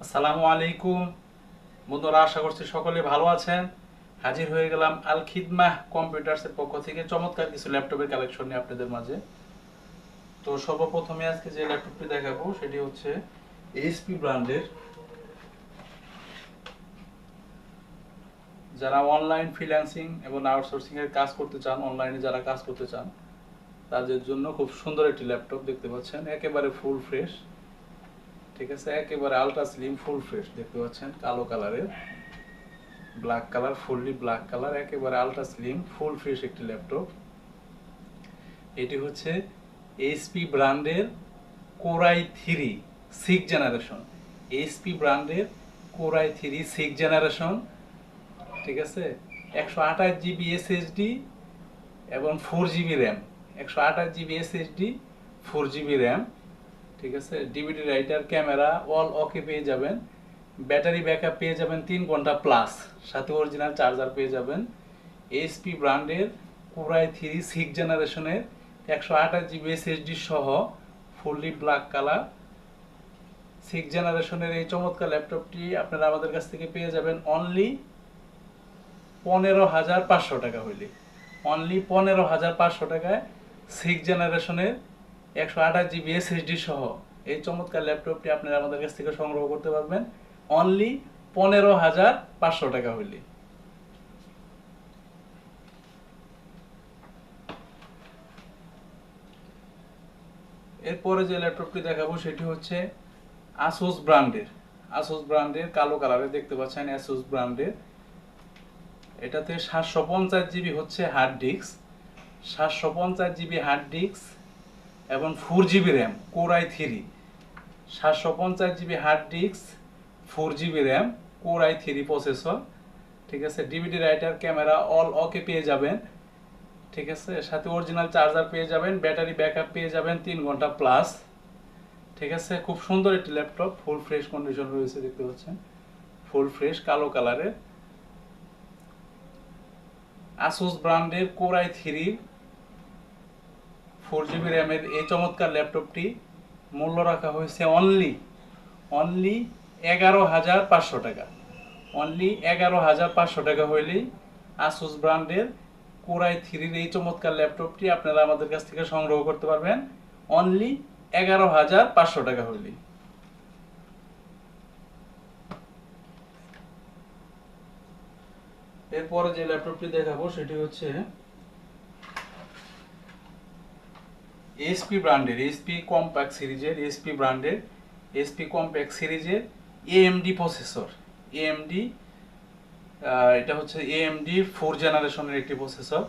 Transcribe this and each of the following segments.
আসসালামু আলাইকুম বন্ধুরা, আশা করছি সকলে ভালো আছেন। হাজির হয়ে গেলাম আল খিদমাহ কম্পিউটার্সের পক্ষ থেকে চমৎকার কিছু ল্যাপটপের কালেকশন নিয়ে আপনাদের মাঝে। তো সর্বপ্রথমে আজকে যে ল্যাপটপটি দেখাবো সেটি হচ্ছে এইচপি ব্র্যান্ডের। যারা অনলাইন ফ্রিল্যান্সিং এবং আউটসোর্সিং এর কাজ করতে চান, অনলাইনে যারা কাজ করতে চান তাদের জন্য খুব সুন্দর একটি ল্যাপটপ দেখতে পাচ্ছেন, একেবারে ফুল ফ্রেশ। ঠিক আছে, একেবারে আলট্রা স্লিম ফুল ফ্রেশ দেখতে পাচ্ছেন, কালো কালারের, black colour, fully black colour, একেবারে আলট্রা স্লিম ফুল ফ্রেশ একটি ল্যাপটপ। এটি হচ্ছে এইচপি ব্র্যান্ডের core i three 6th generation. HP ব্র্যান্ডের কোরাই থ্রি 6th জেনারেশন। ঠিক আছে, 128 জিবি এসএসডি এবং 4 GB RAM. 128 GB SSD, 4 GB RAM. ঠিক আছে, DVD writer, camera all okay পেয়ে যাবেন। ব্যাটারি ব্যাকআপ পেয়ে যাবেন 3 ঘন্টা প্লাস, সাথে অরিজিনাল চার্জার পেয়ে যাবেন। এইচপি ব্র্যান্ডের কোরাই থ্রি 6th জেনারেশনের 128 জিবি এসএসডি সহ ফুললি ব্ল্যাক কালার 6th জেনারেশনের এই চমৎকার ল্যাপটপটি আপনারা আমাদের কাছ থেকে পেয়ে যাবেন অনলি 15,500 টাকা হইলে। অনলি 15,500 টাকায় 6th জেনারেশনের 128 জিবি এসএসডি সহ এই চমৎকার ল্যাপটপটি আপনারা আমাদের কাছ থেকে সংগ্রহ করতে পারবেন অনলি 15,500 টাকা হইলে। এরপরে যে ল্যাপটপটি দেখাবো সেটি হচ্ছে আসুস ব্র্যান্ডের। আসুস ব্র্যান্ডের কালো কালারে দেখতে পাচ্ছেন, আসুস ব্র্যান্ডের। এটাতে 750 জিবি হচ্ছে hard disk, 750 GB hard disk এবং 4 GB RAM Core i three. 750 GB hard disk, 4 GB RAM, Core i three processor. ঠিক আছে, DVD writer, camera all okay পেয়ে যাবেন। ঠিক আছে, সাথে অরিজিনাল চার্জার পেয়ে যাবেন, ব্যাটারি ব্যাকআপ পেয়ে যাবেন 3 ঘন্টা প্লাস। ঠিক আছে, খুব সুন্দর একটি ল্যাপটপ, ফুল ফ্রেশ কন্ডিশন রয়েছে দেখতে পাচ্ছেন, ফুল ফ্রেশ কালো কালারের। আসুস ব্র্যান্ডের কোরাই থ্রি 4 জিবি র্যামের এই চমৎকার ল্যাপটপটি মূল্য রাখা হয়েছে অনলি 11,500 টাকা। অনলি 11,500 টাকা হইলেই আসুস ব্র্যান্ডের কোরাই থ্রির এই চমৎকার ল্যাপটপটি আপনারা আমাদের কাছ থেকে সংগ্রহ করতে পারবেন অনলি 11,500 টাকা হইলেই। এরপরে যে ল্যাপটপটি দেখাবো সেটি হচ্ছে এইচপি ব্র্যান্ডের, এইচপি কম্প্যাক্ট সিরিজের, এইচপি ব্র্যান্ডের এইচপি কম্প্যাক্ট সিরিজের এএমডি প্রসেসর। এএমডি, এটা হচ্ছে এএমডি 4 জেনারেশনের একটি প্রসেসর।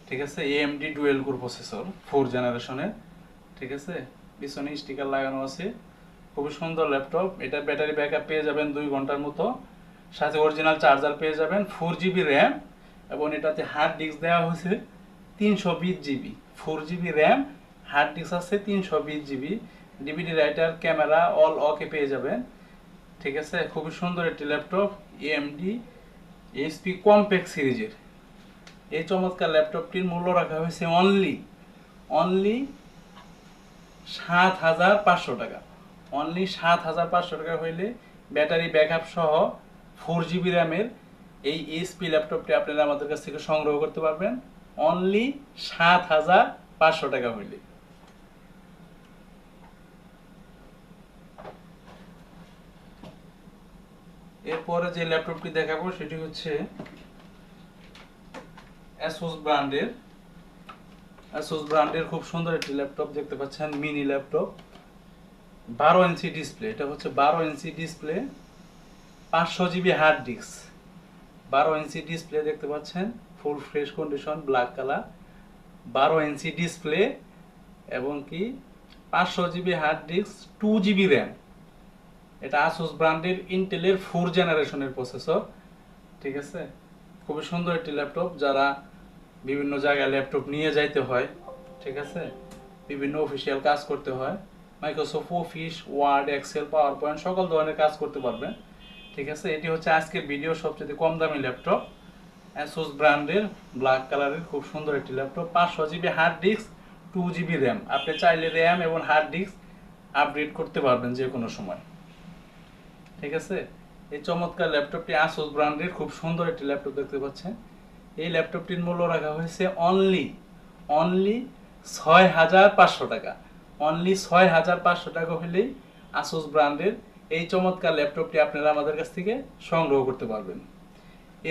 ঠিক আছে, এএমডি ডুয়েল কোর প্রসেসর 4 জেনারেশনের। ঠিক আছে, পিছনে স্টিকার লাগানো আছে, খুবই সুন্দর ল্যাপটপ। এটা ব্যাটারি ব্যাকআপ পেয়ে যাবেন 2 ঘন্টার মতো, সাথে অরিজিনাল চার্জার পেয়ে যাবেন, 4 জিবি র্যাম এবং এটাতে হার্ড ডিস্ক দেওয়া হয়েছে 320 GB. 4 GB RAM, hard disk আছে 320 GB, DVD writer, camera all okay পেয়ে যাবেন। ঠিক আছে, খুবই সুন্দর একটি ল্যাপটপ, এএমডি এইচপি কম্প্যাক্ট সিরিজের এই চমৎকার ল্যাপটপটির মূল্য রাখা হয়েছে অনলি 7,500 টাকা। অনলি 7,500 টাকা হইলে ব্যাটারি ব্যাকআপ সহ 4 জিবি র্যামের এই এইচপি ল্যাপটপটি আপনারা আমাদের কাছ থেকে সংগ্রহ করতে পারবেন অনলি 7,500 টাকা হইলে। এরপরে যে ল্যাপটপটি দেখাবো সেটি হচ্ছে অ্যাসুস ব্র্যান্ডের। অ্যাসুস ব্র্যান্ডের খুব সুন্দর একটি ল্যাপটপ দেখতে পাচ্ছেন, মিনি ল্যাপটপ, 12 ইঞ্চি ডিসপ্লে। এটা হচ্ছে 12 inch display, 500 GB hard disk, 12 inch display দেখতে পাচ্ছেন, full fresh condition, black colour, 12 inch display এবং কি 500 GB hard disk, 2 GB RAM. এটা আসুস ব্র্যান্ডের ইন্টেলের 4 জেনারেশনের প্রসেসর। ঠিক আছে, খুবই সুন্দর একটি ল্যাপটপ। যারা বিভিন্ন জায়গায় ল্যাপটপ নিয়ে যাইতে হয়, ঠিক আছে, বিভিন্ন অফিসিয়াল কাজ করতে হয়, Microsoft Office, Word, Excel, PowerPoint সকল ধরনের কাজ করতে পারবেন। ঠিক আছে, এটি হচ্ছে আজকের ভিডিও সবচেয়ে কম দামি ল্যাপটপ, অ্যাসুস ব্র্যান্ডের ব্ল্যাক কালারের খুব সুন্দর একটি laptop, 500 GB hard disk, 2 GB RAM. আপনি চাইলে র্যাম এবং হার্ড ডিস্ক আপগ্রেড করতে পারবেন যে কোনো সময়। ঠিক আছে, এই চমৎকার ল্যাপটপটি আসুস ব্র্যান্ডের খুব সুন্দর একটি ল্যাপটপ দেখতে পাচ্ছেন। এই ল্যাপটপটির মূল্য রাখা হয়েছে অনলি অনলি 6,500 টাকা। অনলি 6,500 টাকা হলেই আসুস ব্র্যান্ডের এই চমৎকার ল্যাপটপটি আপনারা আমাদের কাছ থেকে সংগ্রহ করতে পারবেন।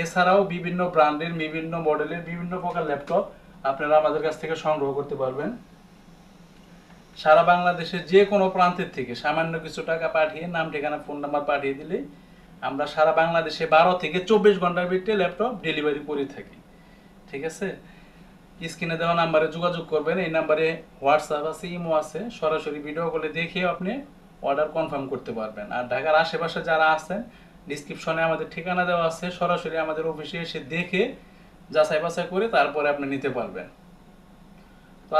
এছাড়াও বিভিন্ন ব্র্যান্ডের বিভিন্ন মডেলের বিভিন্ন প্রকার ল্যাপটপ আপনারা আমাদের কাছ থেকে সংগ্রহ করতে পারবেন। সারা বাংলাদেশের যে কোনো প্রান্তের থেকে সামান্য কিছু টাকা পাঠিয়ে নাম ঠিকানা ফোন নাম্বার পাঠিয়ে দিলে আমরা সারা বাংলাদেশে 12 থেকে 24 ঘন্টার ভিতরে ল্যাপটপ ডেলিভারি করে থাকি। ঠিক আছে, স্ক্রিনে দেওয়া নাম্বারে যোগাযোগ করবেন। এই নাম্বারে হোয়াটসঅ্যাপ আছে, ইমো আছে, সরাসরি ভিডিও কলে দেখে আপনি অর্ডার কনফার্ম করতে পারবেন। আর ঢাকার আশেপাশে যারা আছেন ডিসক্রিপশনে আমাদের ঠিকানা দেওয়া আছে, সরাসরি আমাদের অফিসে এসে দেখে যাচাই বাছাই করে তারপরে আপনি নিতে পারবেন। তো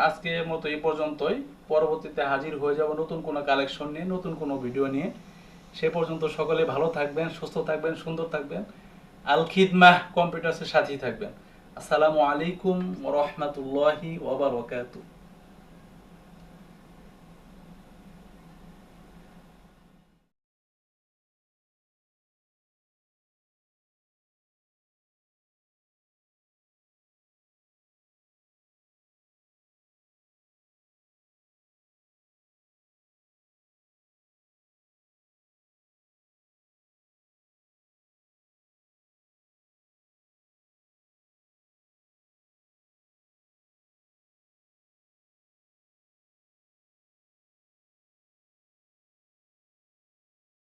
আজকের মতো এই পর্যন্তই। পরবর্তীতে হাজির হয়ে যাব নতুন কোনো কালেকশন নিয়ে, নতুন কোনো ভিডিও নিয়ে। সে পর্যন্ত সকলে ভালো থাকবেন, সুস্থ থাকবেন, সুন্দর থাকবেন। আল খিদমাহ কম্পিউটার্সের সাথেই থাকবেন। আসসালামু আলাইকুম ওয়া রাহমাতুল্লাহি ওয়া বারাকাতুহু।